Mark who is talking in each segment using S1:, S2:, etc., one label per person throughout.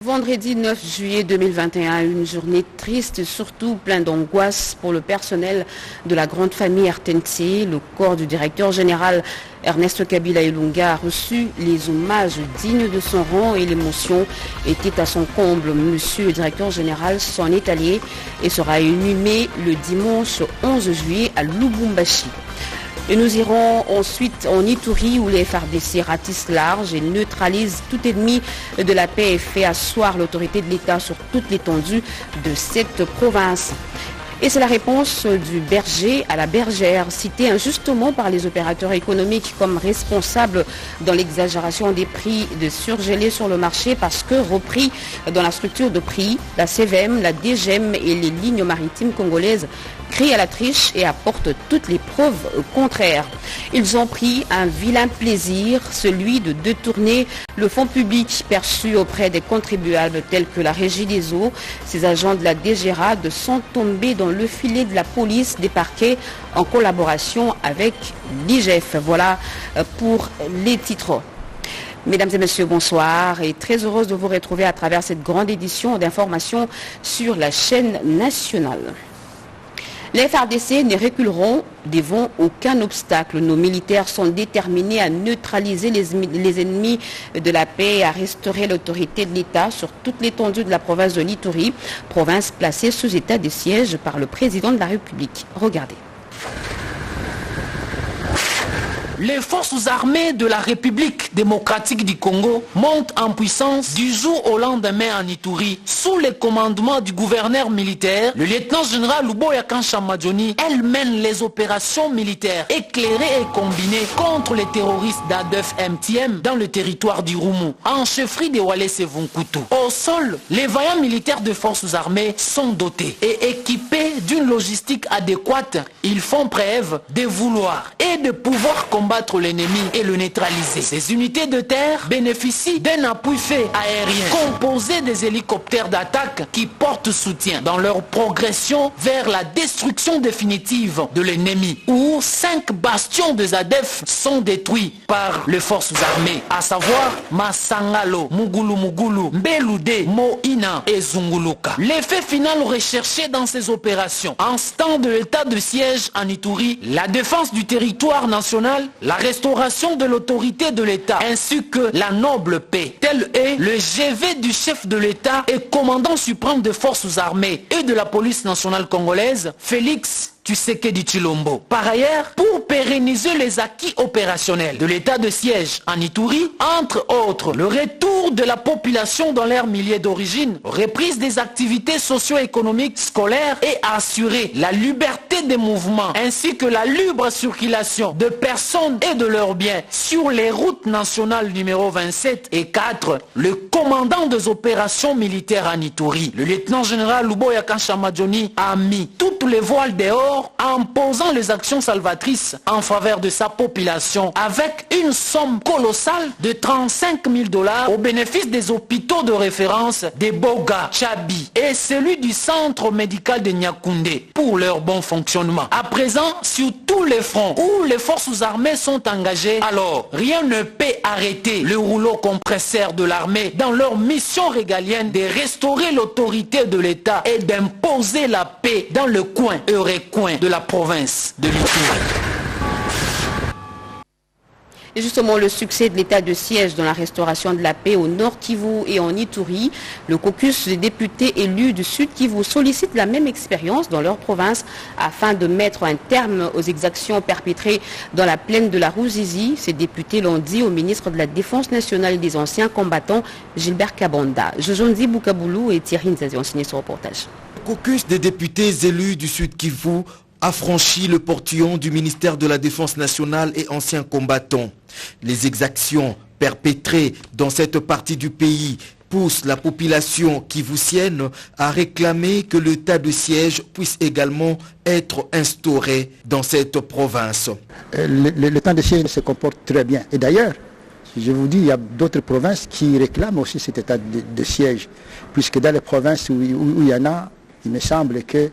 S1: Vendredi 9 juillet 2021, une journée triste et surtout pleine d'angoisse pour le personnel de la grande famille RTNC. Le corps du directeur général Ernest Kabila Ilunga a reçu les hommages dignes de son rang et l'émotion était à son comble. Monsieur le directeur général s'en est allé et sera inhumé le dimanche 11 juillet à Lubumbashi. Et nous irons ensuite en Ituri où les FARDC ratissent large et neutralisent tout ennemi de la paix et fait asseoir l'autorité de l'État sur toute l'étendue de cette province. Et c'est la réponse du berger à la bergère, cité injustement par les opérateurs économiques comme responsable dans l'exagération des prix de surgelés sur le marché parce que repris dans la structure de prix, la CVM, la DGM et les lignes maritimes congolaises crient à la triche et apportent toutes les preuves contraires. Ils ont pris un vilain plaisir, celui de détourner le fonds public perçu auprès des contribuables tels que la Régie des eaux. Ces agents de la DGRAD sont tombés dans le filet de la police des parquets en collaboration avec l'IGF. Voilà pour les titres. Mesdames et messieurs, bonsoir et très heureuse de vous retrouver à travers cette grande édition d'information sur la chaîne nationale. Les FARDC ne reculeront devant aucun obstacle. Nos militaires sont déterminés à neutraliser les ennemis de la paix et à restaurer l'autorité de l'État sur toute l'étendue de la province de l'Ituri, province placée sous état de siège par le président de la République. Regardez.
S2: Les forces armées de la République démocratique du Congo montent en puissance du jour au lendemain en Ituri sous le commandement du gouverneur militaire, le lieutenant-général Luboya Kanshamadjoni. Elle mène les opérations militaires éclairées et combinées contre les terroristes d'Adef MTM dans le territoire du Rumu, en chefferie de Walese Vunkutu. Au sol, les vaillants militaires de forces armées sont dotés et équipés d'une logistique adéquate. Ils font preuve de vouloir et de pouvoir combattre l'ennemi et le neutraliser. Ces unités de terre bénéficient d'un appui fait aérien composé des hélicoptères d'attaque qui portent soutien dans leur progression vers la destruction définitive de l'ennemi, où 5 bastions de Zadef sont détruits par les forces armées, à savoir Masangalo, Mugulu, Mbelude, Moina et Zunguluka. L'effet final recherché dans ces opérations, en ce temps de l'état de siège en Ituri, la défense du territoire national, la restauration de l'autorité de l'État ainsi que la noble paix. Tel est le GV du chef de l'État et commandant suprême des forces armées et de la police nationale congolaise, Félix Tshisekedi Tshilombo. Par ailleurs, pour pérenniser les acquis opérationnels de l'état de siège en Ituri, entre autres, le retour de la population dans leur milieu d'origine, reprise des activités socio-économiques scolaires et assurer la liberté des mouvements ainsi que la libre circulation de personnes et de leurs biens sur les routes nationales numéro 27 et 4, le commandant des opérations militaires en Ituri, le lieutenant-général Luboya Kanshamadjoni, a mis toutes les voiles dehors en posant les actions salvatrices en faveur de sa population avec une somme colossale de 35 000 $ au bénéfice des hôpitaux de référence de Boga, Chabi et celui du centre médical de Nyakoundé pour leur bon fonctionnement. À présent, sur tous les fronts où les forces armées sont engagées, alors rien ne peut arrêter le rouleau compresseur de l'armée dans leur mission régalienne de restaurer l'autorité de l'État et d'imposer la paix dans le coin et recoin de la province de l'Ituri.
S1: Et justement, le succès de l'état de siège dans la restauration de la paix au Nord Kivu et en Ituri, le caucus des députés élus du Sud Kivu sollicite la même expérience dans leur province afin de mettre un terme aux exactions perpétrées dans la plaine de la Ruzizi. Ces députés l'ont dit au ministre de la Défense nationale et des anciens combattants, Gilbert Kabanda. Jojondi Boukaboulou et Thierry Nzazi ont signé ce reportage.
S3: Le caucus des députés élus du Sud Kivu a franchi le portillon du ministère de la Défense nationale et anciens combattants. Les exactions perpétrées dans cette partie du pays poussent la population kivusienne à réclamer que l'état de siège puisse également être instauré dans cette province.
S4: Le temps de siège se comporte très bien. Et d'ailleurs, je vous dis, il y a d'autres provinces qui réclament aussi cet état de siège, puisque dans les provinces où il y en a, il me semble que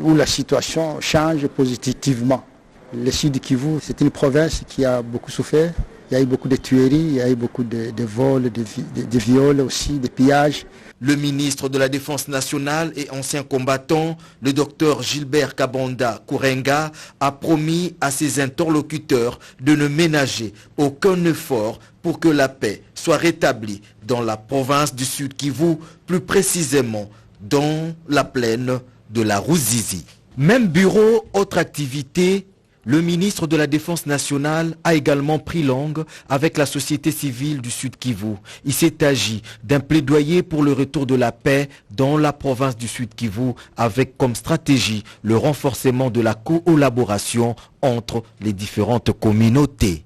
S4: où la situation change positivement. Le Sud Kivu, c'est une province qui a beaucoup souffert. Il Il y a eu beaucoup de tueries, il y a eu beaucoup de vols, de viols aussi, de pillages.
S3: Le ministre de la Défense nationale et ancien combattant, le docteur Gilbert Kabanda Kourenga, a promis à ses interlocuteurs de ne ménager aucun effort pour que la paix soit rétablie dans la province du Sud Kivu, plus précisément dans la plaine de la Ruzizi. Même bureau, autre activité. Le ministre de la Défense nationale a également pris langue avec la société civile du Sud Kivu. Il s'est agi d'un plaidoyer pour le retour de la paix dans la province du Sud Kivu avec comme stratégie le renforcement de la collaboration entre les différentes communautés.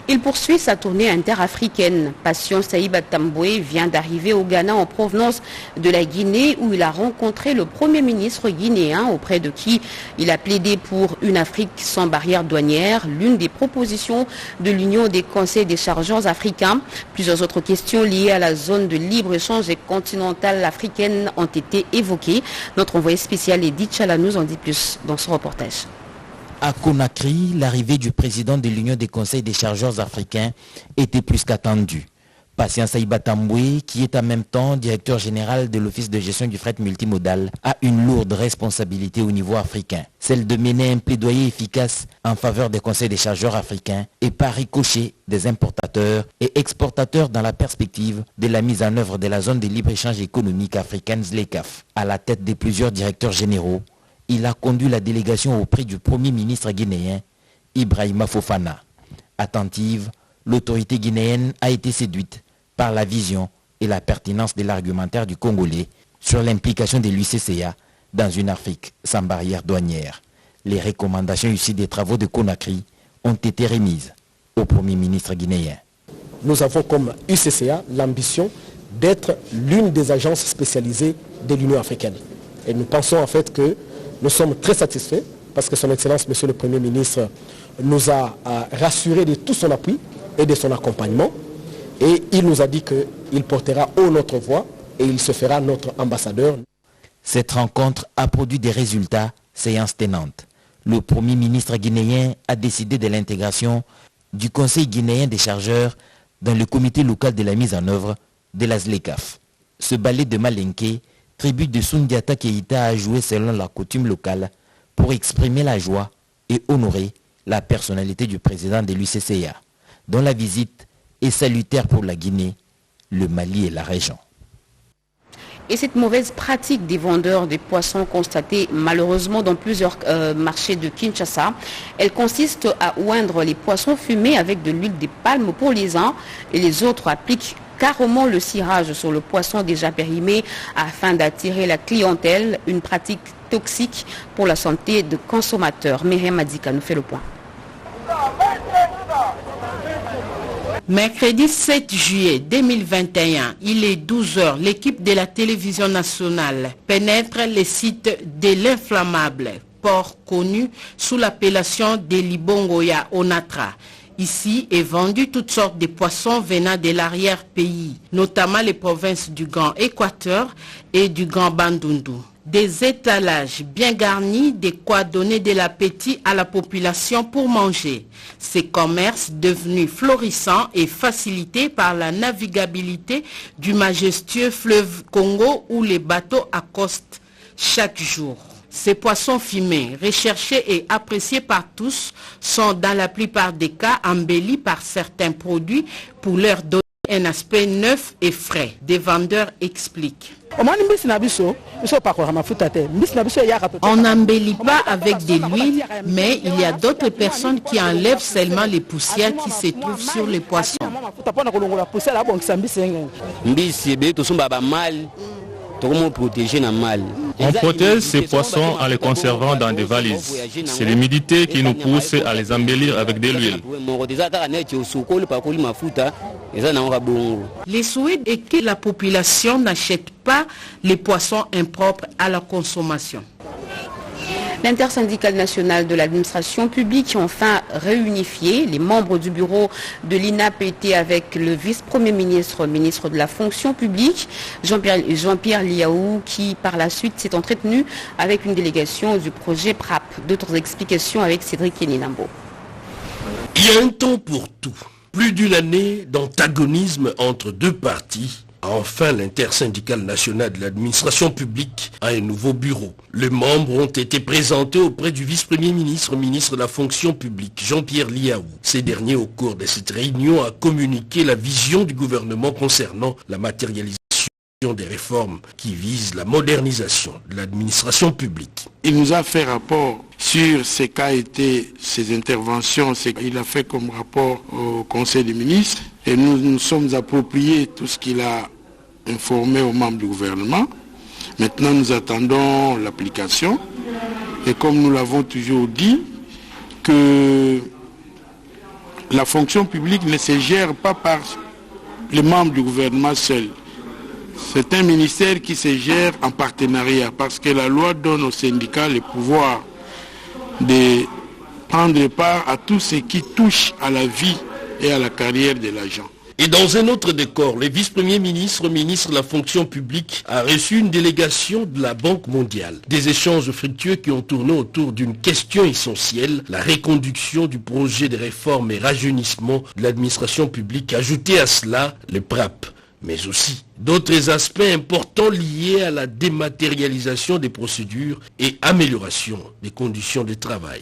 S1: Il poursuit sa tournée interafricaine. Patient Saïba Tamboué vient d'arriver au Ghana en provenance de la Guinée où il a rencontré le Premier ministre guinéen auprès de qui il a plaidé pour une Afrique sans barrières douanières, l'une des propositions de l'Union des conseils des chargeurs africains. Plusieurs autres questions liées à la zone de libre-échange et continentale africaine ont été évoquées. Notre envoyé spécial Edith Chala nous en dit plus dans ce reportage.
S5: À Conakry, l'arrivée du président de l'Union des conseils des chargeurs africains était plus qu'attendue. Patient Saïba Tamboué, qui est en même temps directeur général de l'Office de gestion du fret multimodal, a une lourde responsabilité au niveau africain. Celle de mener un plaidoyer efficace en faveur des conseils des chargeurs africains et par ricochet des importateurs et exportateurs dans la perspective de la mise en œuvre de la zone de libre-échange économique africaine ZLECAf. À la tête de plusieurs directeurs généraux, il a conduit la délégation auprès du Premier ministre guinéen, Ibrahima Fofana. Attentive, l'autorité guinéenne a été séduite par la vision et la pertinence de l'argumentaire du Congolais sur l'implication de l'UCCA dans une Afrique sans barrière douanière. Les recommandations issues des travaux de Conakry ont été remises au Premier ministre guinéen.
S6: Nous avons comme UCCA l'ambition d'être l'une des agences spécialisées de l'Union africaine. Et nous pensons en fait que nous sommes très satisfaits parce que son Excellence, Monsieur le Premier ministre, nous a rassurés de tout son appui et de son accompagnement. Et il nous a dit qu'il portera haut notre voix et il se fera notre ambassadeur.
S5: Cette rencontre a produit des résultats, séance tenante. Le Premier ministre guinéen a décidé de l'intégration du Conseil guinéen des chargeurs dans le comité local de la mise en œuvre de la ZLECAf. Ce ballet de Malinké, tribu de Sundiata Keïta, a joué selon la coutume locale pour exprimer la joie et honorer la personnalité du président de l'UCCA, dont la visite est salutaire pour la Guinée, le Mali et la région.
S1: Et cette mauvaise pratique des vendeurs des poissons constatée malheureusement dans plusieurs marchés de Kinshasa, elle consiste à oindre les poissons fumés avec de l'huile de palme pour les uns et les autres appliquent carrément le cirage sur le poisson déjà périmé afin d'attirer la clientèle, une pratique toxique pour la santé des consommateurs. Myriam Adika nous fait le point.
S7: Mercredi 7 juillet 2021, il est 12 h, l'équipe de la télévision nationale pénètre les sites de l'inflammable, port connu sous l'appellation de Libongoya Onatra. Ici est vendu toutes sortes de poissons venant de l'arrière-pays, notamment les provinces du Grand Équateur et du Grand Bandundu. Des étalages bien garnis, de quoi donner de l'appétit à la population pour manger. Ces commerces devenus florissants et facilités par la navigabilité du majestueux fleuve Congo où les bateaux accostent chaque jour. Ces poissons fumés, recherchés et appréciés par tous, sont dans la plupart des cas embellis par certains produits pour leur donner un aspect neuf et frais. Des vendeurs expliquent. On n'embellit pas avec de l'huile, mais il y a d'autres personnes qui enlèvent seulement les poussières qui se trouvent sur les poissons.
S8: On protège ces poissons en les conservant dans des valises. C'est l'humidité qui nous pousse à les embellir avec de l'huile.
S7: Le souhait est que la population n'achète pas les poissons impropres à la consommation.
S1: L'intersyndicale nationale de l'administration publique enfin réunifié. Les membres du bureau de l'INAP étaient avec le vice-premier ministre, ministre de la fonction publique, Jean-Pierre Liaou, qui par la suite s'est entretenu avec une délégation du projet PRAP. D'autres explications avec Cédric Keninambo.
S9: Il y a un temps pour tout. Plus d'une année d'antagonisme entre deux partis. Enfin, l'intersyndicale nationale de l'administration publique a un nouveau bureau. Les membres ont été présentés auprès du vice-premier ministre, ministre de la fonction publique, Jean-Pierre Liaou. Ces derniers, au cours de cette réunion, a communiqué la vision du gouvernement concernant la matérialisation des réformes qui visent la modernisation de l'administration publique.
S10: Il nous a fait rapport sur ce qu'a été ses interventions, ce qu'il a fait comme rapport au Conseil des ministres, et nous nous sommes appropriés tout ce qu'il a informé aux membres du gouvernement. Maintenant, nous attendons l'application, et comme nous l'avons toujours dit, que la fonction publique ne se gère pas par les membres du gouvernement seuls. C'est un ministère qui se gère en partenariat parce que la loi donne aux syndicats le pouvoir de prendre part à tout ce qui touche à la vie et à la carrière de l'agent.
S9: Et dans un autre décor, le vice-premier ministre, ministre de la fonction publique, a reçu une délégation de la Banque mondiale. Des échanges fructueux qui ont tourné autour d'une question essentielle, la reconduction du projet de réforme et rajeunissement de l'administration publique. Ajouté à cela, le PRAP, mais aussi d'autres aspects importants liés à la dématérialisation des procédures et amélioration des conditions de travail.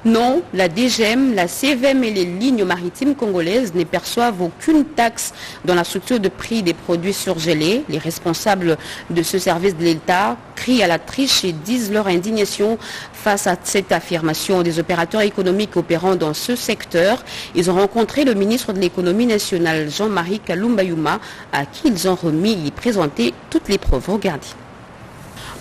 S1: Non, la DGM, la CVM et les lignes maritimes congolaises ne perçoivent aucune taxe dans la structure de prix des produits surgelés. Les responsables de ce service de l'État crient à la triche et disent leur indignation face à cette affirmation des opérateurs économiques opérant dans ce secteur. Ils ont rencontré le ministre de l'économie nationale, Jean-Marie Kalumba Youma, à qui ils ont remis et présenté toutes les preuves. Regardez.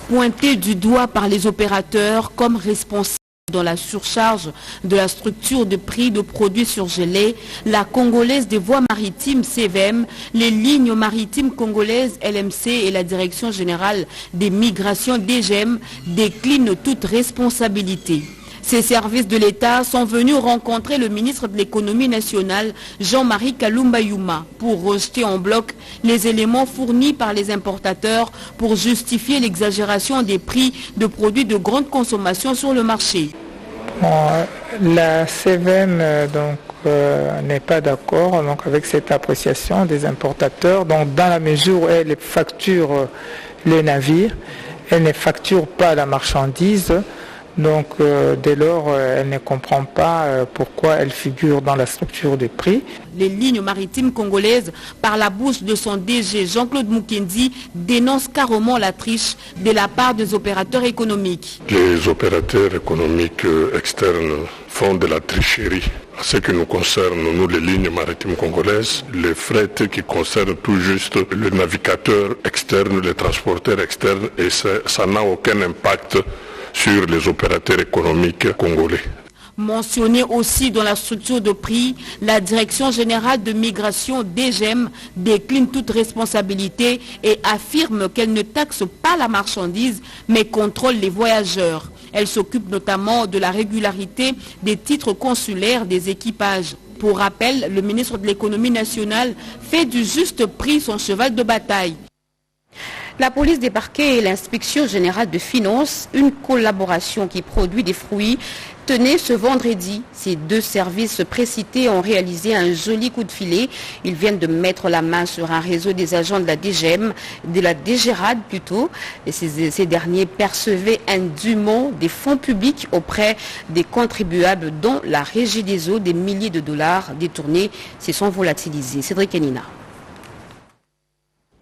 S1: Pointé du doigt par les opérateurs comme responsables dans la surcharge de la structure de prix de produits surgelés, la Congolaise des voies maritimes CVM, les lignes maritimes congolaises LMC et la Direction générale des migrations DGM déclinent toute responsabilité. Ces services de l'État sont venus rencontrer le ministre de l'économie nationale, Jean-Marie Kalumba Youma, pour rejeter en bloc les éléments fournis par les importateurs pour justifier l'exagération des prix de produits de grande consommation sur le marché.
S11: La CVM n'est pas d'accord avec cette appréciation des importateurs. Donc, dans la mesure où elle facture les navires, elle ne facture pas la marchandise. Donc, dès lors, elle ne comprend pas pourquoi elle figure dans la structure des prix.
S1: Les lignes maritimes congolaises, par la bouche de son DG Jean-Claude Mukendi, dénoncent carrément la triche de la part des opérateurs économiques.
S12: Les opérateurs économiques externes font de la tricherie. En ce qui nous concerne, nous, les lignes maritimes congolaises, les frais qui concernent tout juste le navigateur externe, les transporteurs externes, et ça n'a aucun impact sur les opérateurs économiques congolais.
S1: Mentionné aussi dans la structure de prix, la Direction générale de migration DGM décline toute responsabilité et affirme qu'elle ne taxe pas la marchandise mais contrôle les voyageurs. Elle s'occupe notamment de la régularité des titres consulaires des équipages. Pour rappel, le ministre de l'économie nationale fait du juste prix son cheval de bataille. La police des parquets et l'inspection générale de finances, une collaboration qui produit des fruits, tenait ce vendredi. Ces deux services précités ont réalisé un joli coup de filet. Ils viennent de mettre la main sur un réseau des agents de la DGM, de la DGRAD plutôt. Et ces derniers percevaient indûment des fonds publics auprès des contribuables dont la Régie des eaux, des milliers de dollars détournés se sont volatilisés. Cédric Enina.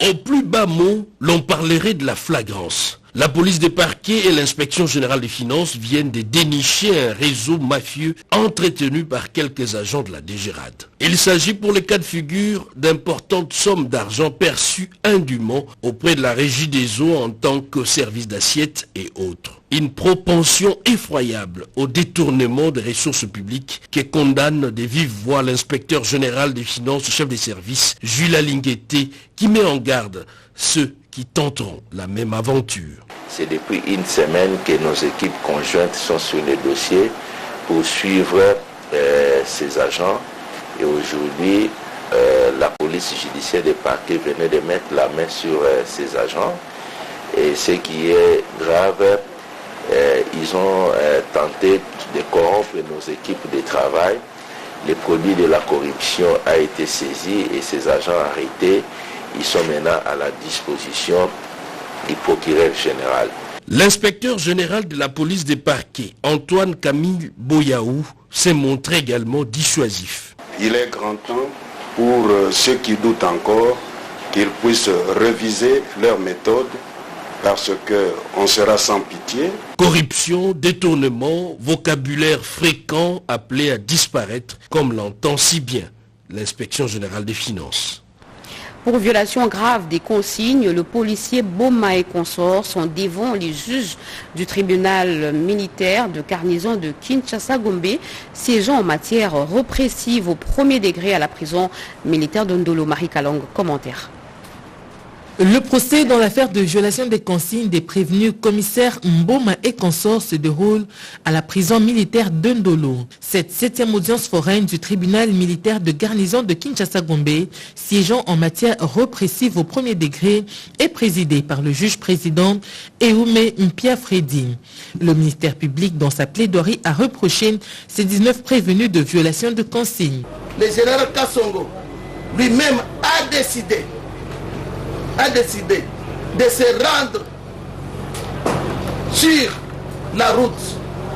S9: Au plus bas mot, l'on parlerait de la flagrance. La police des parquets et l'inspection générale des finances viennent de dénicher un réseau mafieux entretenu par quelques agents de la DGRAD. Il s'agit pour les cas de figure d'importantes sommes d'argent perçues indûment auprès de la Régie des eaux en tant que service d'assiette et autres. Une propension effroyable au détournement des ressources publiques que condamne de vive voix l'inspecteur général des finances, chef des services, Jules Alingueté, qui met en garde ceux qui tenteront la même aventure.
S13: C'est depuis une semaine que nos équipes conjointes sont sur les dossiers pour suivre ces agents. Et aujourd'hui, la police judiciaire des parquets venait de mettre la main sur ces agents. Et ce qui est grave, ils ont tenté de corrompre nos équipes de travail. Les produits de la corruption a été saisi et ces agents arrêtés, ils sont maintenant à la disposition du procureur général.
S9: L'inspecteur général de la police des parquets, Antoine Camille Boyaou, s'est montré également dissuasif.
S14: Il est grand temps pour ceux qui doutent encore qu'ils puissent réviser leurs méthodes parce qu'on sera sans pitié.
S9: Corruption, détournement, vocabulaire fréquent appelé à disparaître, comme l'entend si bien l'inspection générale des finances.
S1: Pour violation grave des consignes, le policier Boma et consorts sont devant les juges du tribunal militaire de garnison de Kinshasa-Gombe, siégeant en matière répressive au premier degré à la prison militaire de Ndolo. Marie Kalong, commentaire.
S15: Le procès dans l'affaire de violation des consignes des prévenus commissaires Mboma et consorts se déroule à la prison militaire de Ndolo. Cette 7e audience foraine du tribunal militaire de garnison de Kinshasa-Gombe, siégeant en matière répressive au premier degré, est présidée par le juge-président Eume Mpia-Fredi. Le ministère public, dans sa plaidoirie, a reproché ces 19 prévenus de violation de consignes.
S16: Le général Kassongo lui-même a décidé de se rendre sur la route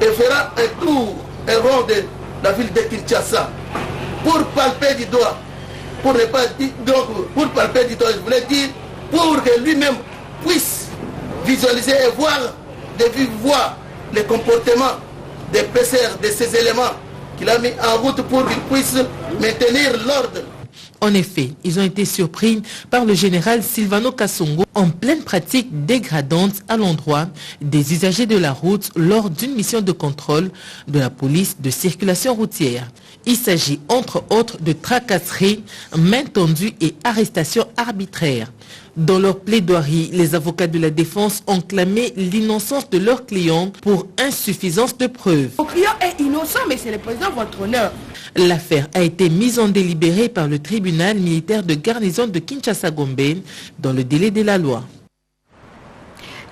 S16: et fera un tour, un rond de la ville de Kinshasa pour palper du doigt, pour ne pas dire, donc pour palper du doigt, je voulais dire, pour que lui-même puisse visualiser et voir de vive voix le comportement des PCR, de ces éléments qu'il a mis en route pour qu'il puisse maintenir l'ordre.
S15: En effet, ils ont été surpris par le général Silvano Kassongo en pleine pratique dégradante à l'endroit des usagers de la route lors d'une mission de contrôle de la police de circulation routière. Il s'agit entre autres de tracasseries, main tendue et arrestations arbitraires. Dans leur plaidoirie, les avocats de la défense ont clamé l'innocence de leurs clients pour insuffisance de preuves.
S17: Le client est innocent, mais c'est le président votre honneur.
S15: L'affaire a été mise en délibéré par le tribunal militaire de garnison de Kinshasa-Gombe dans le délai de la loi.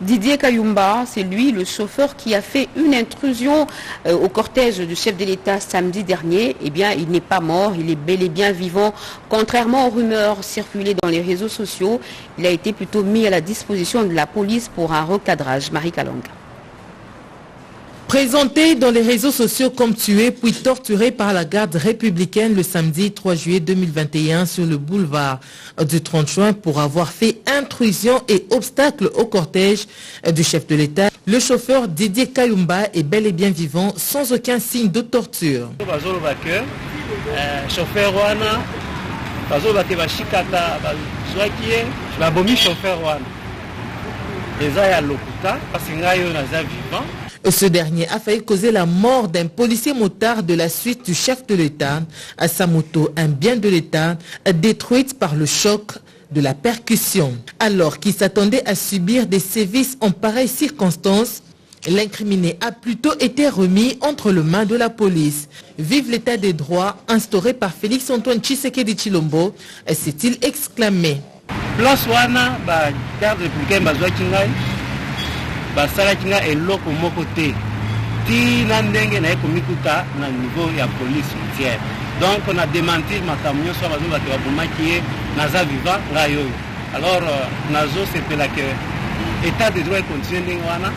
S1: Didier Kayumba, c'est lui le chauffeur qui a fait une intrusion au cortège du chef de l'État samedi dernier. Eh bien, il n'est pas mort, il est bel et bien vivant. Contrairement aux rumeurs circulées dans les réseaux sociaux, il a été plutôt mis à la disposition de la police pour un recadrage. Marie Kalonga.
S15: Présenté dans les réseaux sociaux comme tué puis torturé par la garde républicaine le samedi 3 juillet 2021 sur le boulevard du 30 juin pour avoir fait intrusion et obstacle au cortège du chef de l'État, le chauffeur Didier Kayumba est bel et bien vivant sans aucun signe de torture. Ce dernier a failli causer la mort d'un policier motard de la suite du chef de l'État. À sa moto, un bien de l'État, détruite par le choc de la percussion. Alors qu'il s'attendait à subir des sévices en pareilles circonstances, l'incriminé a plutôt été remis entre les mains de la police. Vive l'état des droits instauré par Félix Antoine Tshisekedi Tshilombo, s'est-il exclamé.
S18: Place wana ba garde républicaine bazwaki ngai basalaki ngai eloko moko te tina ndenge na ekomikuta na niveau ya police routière. Donc on a démenti makambo nyonso bazobaki babomaki ye naza vivant ngai oyo. Alors nazo sepela que état de droit continue ndenge wana.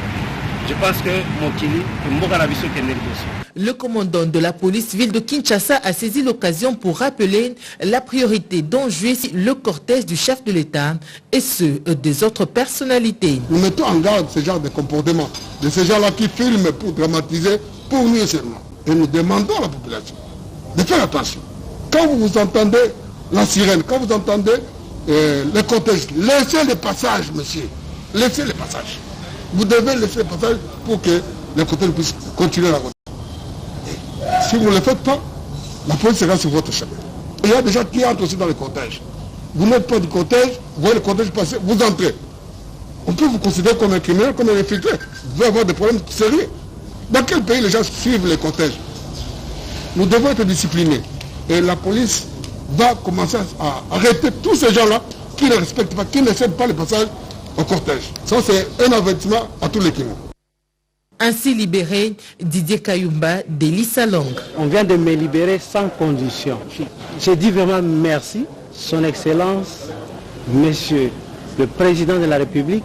S18: Je pense que Mokili mboka na biso kende liboso.
S15: Le commandant de la police ville de Kinshasa a saisi l'occasion pour rappeler la priorité dont jouit le cortège du chef de l'État et ceux des autres personnalités.
S19: Nous mettons en garde ce genre de comportement, de ces gens-là qui filment pour dramatiser, pour nous seulement. Et nous demandons à la population de faire attention. Quand vous entendez la sirène, quand vous entendez le cortège, laissez le passage, monsieur. Laissez le passage. Vous devez laisser le passage pour que le cortège puisse continuer la route. Si vous ne le faites pas, la police sera sur votre chemin. Il y a des gens qui entrent aussi dans le cortège. Vous n'êtes pas du cortège, vous voyez le cortège passer, vous entrez. On peut vous considérer comme un criminel, comme un infiltré. Vous pouvez avoir des problèmes sérieux. Dans quel pays les gens suivent les cortèges? Nous devons être disciplinés. Et la police va commencer à arrêter tous ces gens-là qui ne respectent pas, qui ne cèdent pas le passage au cortège. Ça, c'est un avertissement à tous les criminels.
S15: Ainsi libéré, Didier Kayumba d'Elissa Long.
S18: On vient de me libérer sans condition. Je dis vraiment merci, Son Excellence, Monsieur le Président de la République,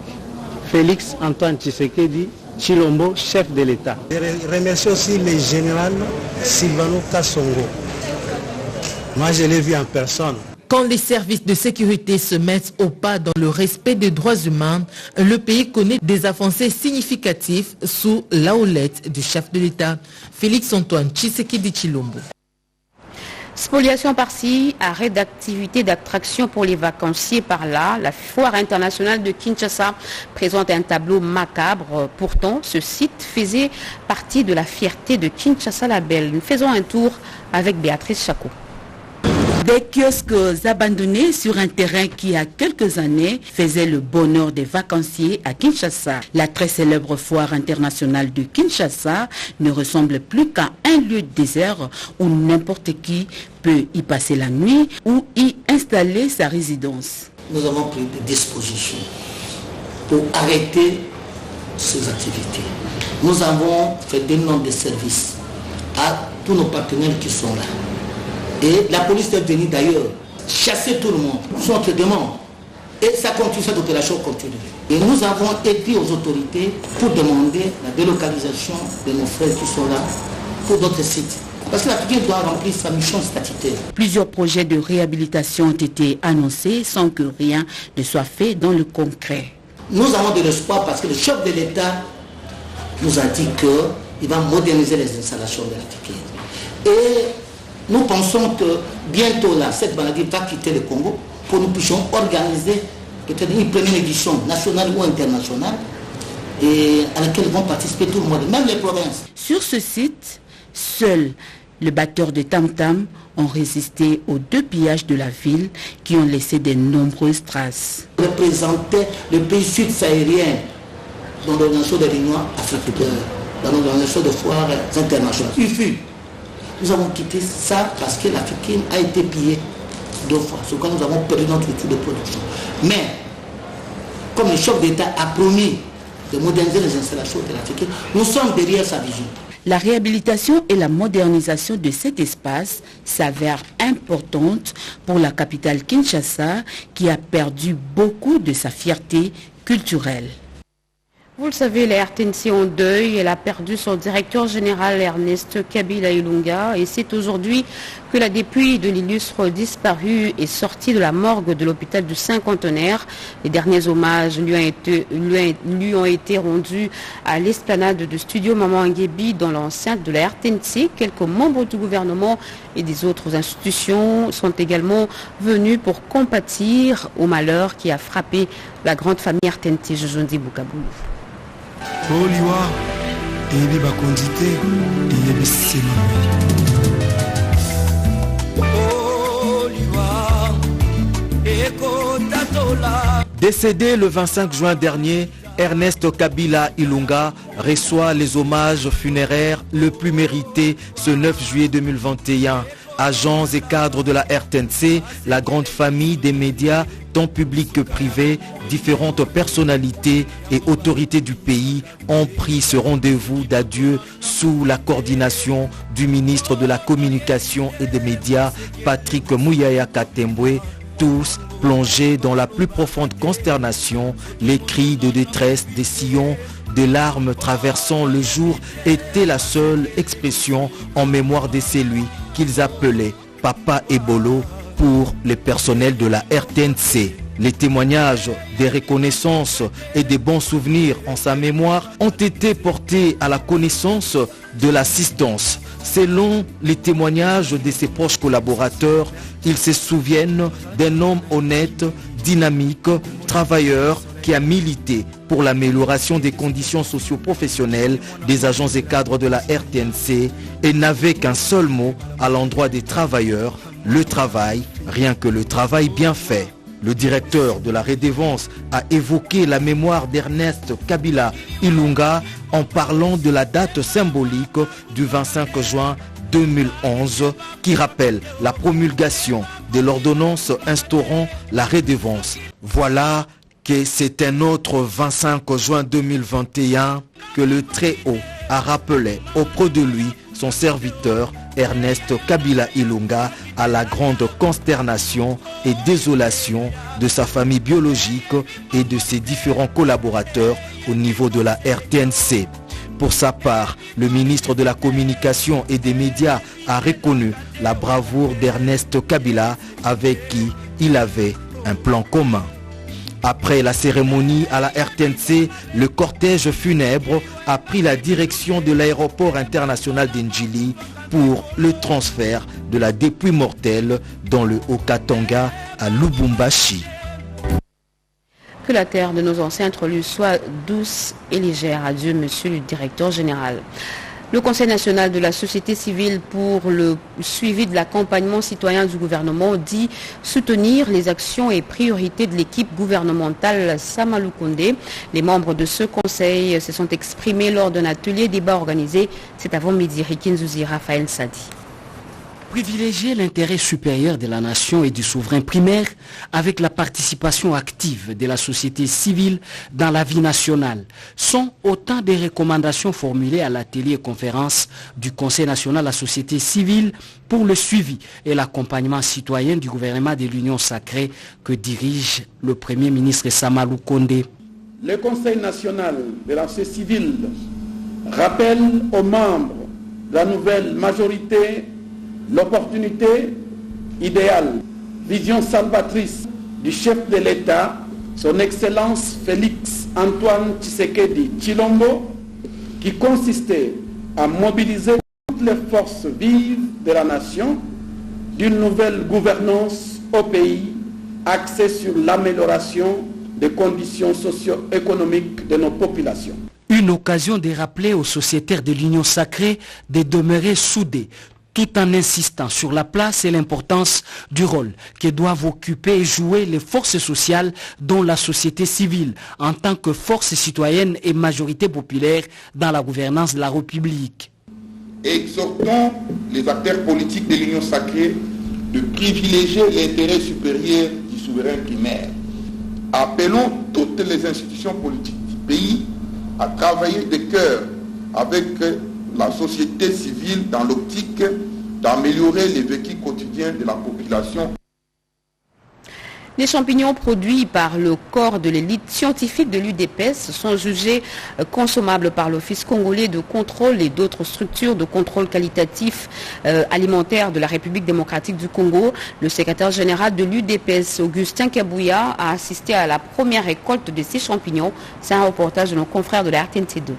S18: Félix Antoine Tshisekedi Tshilombo, chef de l'État.
S20: Je remercie aussi le général Silvano Kasongo. Moi, je l'ai vu en personne.
S15: Quand les services de sécurité se mettent au pas dans le respect des droits humains, le pays connaît des avancées significatives sous la houlette du chef de l'État, Félix Antoine Tshisekedi Tshilombo.
S1: Spoliation par-ci, arrêt d'activité d'attraction pour les vacanciers par-là. La foire internationale de Kinshasa présente un tableau macabre. Pourtant, ce site faisait partie de la fierté de Kinshasa la Belle. Nous faisons un tour avec Béatrice Chako.
S21: Des kiosques abandonnés sur un terrain qui, il y a quelques années, faisait le bonheur des vacanciers à Kinshasa. La très célèbre foire internationale de Kinshasa ne ressemble plus qu'à un lieu désert où n'importe qui peut y passer la nuit ou y installer sa résidence.
S22: Nous avons pris des dispositions pour arrêter ces activités. Nous avons fait des noms de services à tous nos partenaires qui sont là. Et la police est venue d'ailleurs chasser tout le monde, sous notre demande. Et ça continue, cette opération continue. Et nous avons écrit aux autorités pour demander la délocalisation de nos frères qui sont là pour d'autres sites. Parce que l'Afrique doit remplir sa mission statutaire.
S21: Plusieurs projets de réhabilitation ont été annoncés sans que rien ne soit fait dans le concret.
S22: Nous avons de l'espoir parce que le chef de l'État nous a dit qu'il va moderniser les installations de l'Afrique. Et nous pensons que bientôt là, cette maladie va quitter le Congo pour que nous puissions organiser peut-être une première édition nationale ou internationale et à laquelle vont participer tout le monde, même les provinces.
S21: Sur ce site, seuls les batteurs de tam-tam ont résisté aux 2 pillages de la ville qui ont laissé de nombreuses traces.
S22: Représenter le pays sud-sahérien dans l'organisation des réunions africaines, dans l'organisation de foires internationales. Nous avons quitté ça parce que l'Africaine a été pillée 2 fois. C'est pourquoi nous avons perdu notre outil de production. Mais, comme le chef d'État a promis de moderniser les installations de l'Africaine, nous sommes derrière sa vision.
S21: La réhabilitation et la modernisation de cet espace s'avèrent importantes pour la capitale Kinshasa qui a perdu beaucoup de sa fierté culturelle.
S1: Vous le savez, la RTNC en deuil, elle a perdu son directeur général Ernest Kabila Ilunga et c'est aujourd'hui que la dépouille de l'illustre disparu est sortie de la morgue de l'hôpital du Cinquantenaire. Les derniers hommages lui ont été rendus à l'esplanade de studio Maman Nguebi dans l'enceinte de la RTNC. Quelques membres du gouvernement et des autres institutions sont également venus pour compatir au malheur qui a frappé la grande famille RTNC. Jojondi Boukabou.
S23: Oliwa eyebi bakonzi te eyebi sema.
S3: Décédé le 25 juin dernier, Ernest Kabila Ilunga reçoit les hommages funéraires le plus mérités ce 9 juillet 2021. Agents et cadres de la RTNC, la grande famille des médias, tant publics que privés, différentes personnalités et autorités du pays ont pris ce rendez-vous d'adieu sous la coordination du ministre de la Communication et des Médias, Patrick Mouyaya Katembwe, tous plongés dans la plus profonde consternation. Les cris de détresse des sillons des larmes traversant le jour étaient la seule expression en mémoire de celui qu'ils appelaient Papa Ebolo pour les personnels de la RTNC. Les témoignages des reconnaissances et des bons souvenirs en sa mémoire ont été portés à la connaissance de l'assistance. Selon les témoignages de ses proches collaborateurs, ils se souviennent d'un homme honnête, dynamique, travailleur, qui a milité pour l'amélioration des conditions socio-professionnelles des agents et cadres de la RTNC et n'avait qu'un seul mot à l'endroit des travailleurs, le travail, rien que le travail bien fait. Le directeur de la Redevance a évoqué la mémoire d'Ernest Kabila Ilunga en parlant de la date symbolique du 25 juin 2011 qui rappelle la promulgation de l'ordonnance instaurant la Redevance. Voilà que c'est un autre 25 juin 2021 que le Très-Haut a rappelé auprès de lui son serviteur Ernest Kabila Ilunga à la grande consternation et désolation de sa famille biologique et de ses différents collaborateurs au niveau de la RTNC. Pour sa part, le ministre de la Communication et des Médias a reconnu la bravoure d'Ernest Kabila avec qui il avait un plan commun. Après la cérémonie à la RTNC, le cortège funèbre a pris la direction de l'aéroport international d'Ndjili pour le transfert de la dépouille mortelle dans le Haut-Katanga à Lubumbashi.
S1: Que la terre de nos ancêtres lui soit douce et légère. Adieu, monsieur le directeur général. Le Conseil national de la société civile pour le suivi de l'accompagnement citoyen du gouvernement dit soutenir les actions et priorités de l'équipe gouvernementale Sama Lukonde. Les membres de ce conseil se sont exprimés lors d'un atelier débat organisé cet avant-midi. Rikinzouzi Raphaël Sadi.
S2: Privilégier l'intérêt supérieur de la nation et du souverain primaire avec la participation active de la société civile dans la vie nationale sont autant de recommandations formulées à l'atelier conférence du Conseil national de la société civile pour le suivi et l'accompagnement citoyen du gouvernement de l'Union sacrée que dirige le Premier ministre Sama Lukonde.
S4: Le Conseil national de la société civile rappelle aux membres de la nouvelle majorité l'opportunité idéale, vision salvatrice du chef de l'État, son Excellence Félix Antoine Tshisekedi Tshilombo, qui consistait à mobiliser toutes les forces vives de la nation d'une nouvelle gouvernance au pays axée sur l'amélioration des conditions socio-économiques de nos populations.
S2: Une occasion de rappeler aux sociétaires de l'Union sacrée de demeurer soudés, tout en insistant sur la place et l'importance du rôle que doivent occuper et jouer les forces sociales dont la société civile en tant que force citoyenne et majorité populaire dans la gouvernance de la République.
S6: Exhortons les acteurs politiques de l'Union sacrée de privilégier l'intérêt supérieur du souverain primaire. Appelons toutes les institutions politiques du pays à travailler de cœur avec la société civile dans l'optique d'améliorer les vécus quotidiens de la population.
S1: Les champignons produits par le corps de l'élite scientifique de l'UDPS sont jugés consommables par l'Office congolais de contrôle et d'autres structures de contrôle qualitatif alimentaire de la République démocratique du Congo. Le secrétaire général de l'UDPS, Augustin Kabouya, a assisté à la première récolte de ces champignons. C'est un reportage de nos confrères de la RTNC2.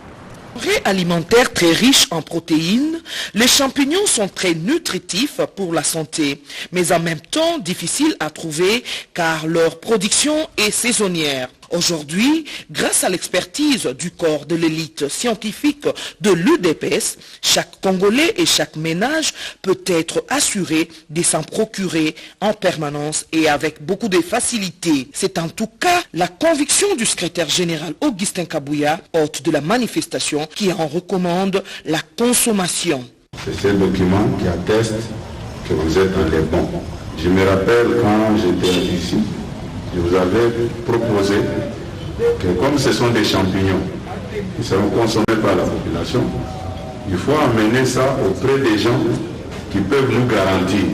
S24: Alimentaire très riche en protéines, les champignons sont très nutritifs pour la santé, mais en même temps difficiles à trouver car leur production est saisonnière. Aujourd'hui, grâce à l'expertise du corps de l'élite scientifique de l'UDPS, chaque Congolais et chaque ménage peut être assuré de s'en procurer en permanence et avec beaucoup de facilité. C'est en tout cas la conviction du secrétaire général Augustin Kabouya, hôte de la manifestation, qui en recommande la consommation.
S25: C'est ce document qui atteste que vous êtes dans les bons. Je me rappelle quand j'étais ici, je vous avais proposé que comme ce sont des champignons qui seront consommés par la population, il faut amener ça auprès des gens qui peuvent nous garantir.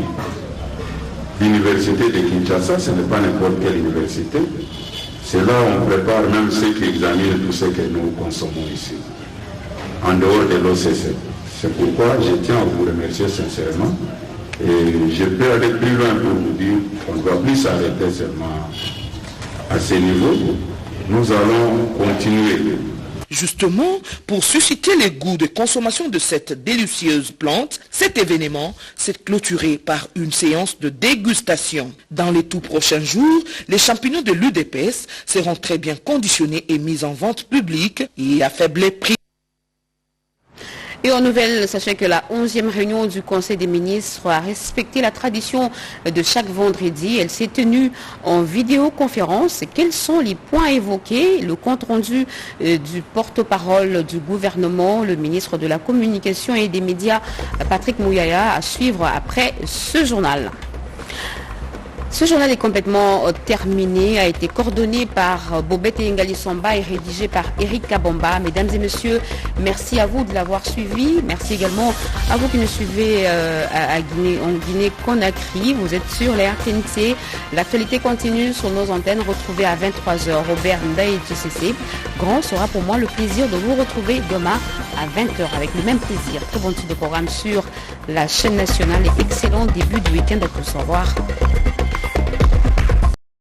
S25: L'université de Kinshasa, ce n'est pas n'importe quelle université. C'est là où on prépare même ceux qui examinent tout ce que nous consommons ici, en dehors de l'OCC. C'est pourquoi je tiens à vous remercier sincèrement. Et je peux aller plus loin pour vous dire qu'on ne va plus s'arrêter seulement à ce niveau. Nous allons continuer.
S24: Justement, pour susciter les goûts de consommation de cette délicieuse plante, cet événement s'est clôturé par une séance de dégustation. Dans les tout prochains jours, les champignons de l'UDPS seront très bien conditionnés et mis en vente publique et à faible prix.
S1: Et en nouvelle, sachez que la 11e réunion du Conseil des ministres a respecté la tradition de chaque vendredi. Elle s'est tenue en vidéoconférence. Quels sont les points évoqués? Le compte rendu du porte-parole du gouvernement, le ministre de la Communication et des Médias, Patrick Mouyaya, à suivre après ce journal. Ce journal est complètement terminé, a été coordonné par Bobette Ngali Samba et rédigé par Eric Kabomba. Mesdames et messieurs, merci à vous de l'avoir suivi. Merci également à vous qui nous suivez en Guinée-Conakry. Vous êtes sur la RTNC. L'actualité continue sur nos antennes. Retrouvez à 23h Robert Ndaï GCC. Grand sera pour moi le plaisir de vous retrouver demain à 20h avec le même plaisir. Très bon type de programme sur la chaîne nationale et excellent début du week-end à tous. Au revoir.